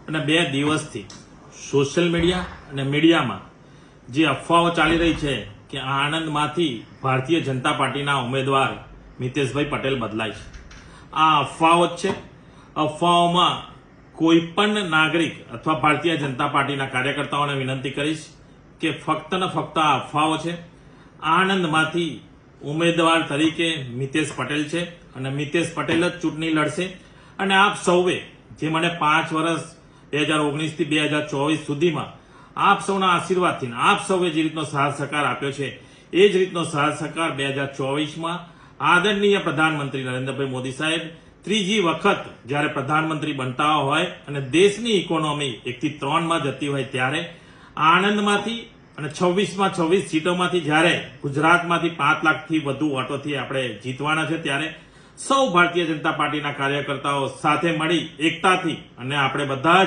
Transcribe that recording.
અને 2 દિવસથી social media અને મીડિયામાં જે અફવાઓ ચાલી રહી છે કે આણંદમાંથી ભારતીય જનતા પાર્ટીના ઉમેદવાર મિતેશભાઈ પટેલ બદલાય છે, આ અફવાઓ જ છે. અફવાઓમાં કોઈ પણ નાગરિક અથવા ભારતીય જનતા પાર્ટીના કાર્યકર્તાઓને વિનંતી કરીશ કે ફક્ત ને ફક્ત આ અફવાઓ છે. આણંદમાંથી ઉમેદવાર તરીકે મિતેશ પટેલ છે અને મિતેશ પટેલ જ ચૂંટણી લડશે. અને આપ સૌએ જે મને 5 વર્ષ 2019 થી 2024 સુધીમાં આપ સૌના આશીર્વાદથી આપ સૌએ જે રીતનો સાથ સહકાર આપ્યો છે એ જ રીતનો સાથ સહકાર 2024માં આદરણીય પ્રધાનમંત્રી નરેન્દ્રભાઈ મોદી સાહેબ ત્રીજી વખત જ્યારે પ્રધાનમંત્રી બનતા હોય અને દેશની ઇકોનોમી 1 થી 3માં જતી હોય ત્યારે આણંદમાંથી અને 26માં 26 સીટોમાંથી જ્યારે ગુજરાતમાંથી 5 લાખથી વધુ વોટોથી આપણે જીતવાના છે ત્યારે સૌ ભારતીય જનતા પાર્ટીના કાર્યકર્તાઓ સાથે મળી એકતાથી અને આપણે બધા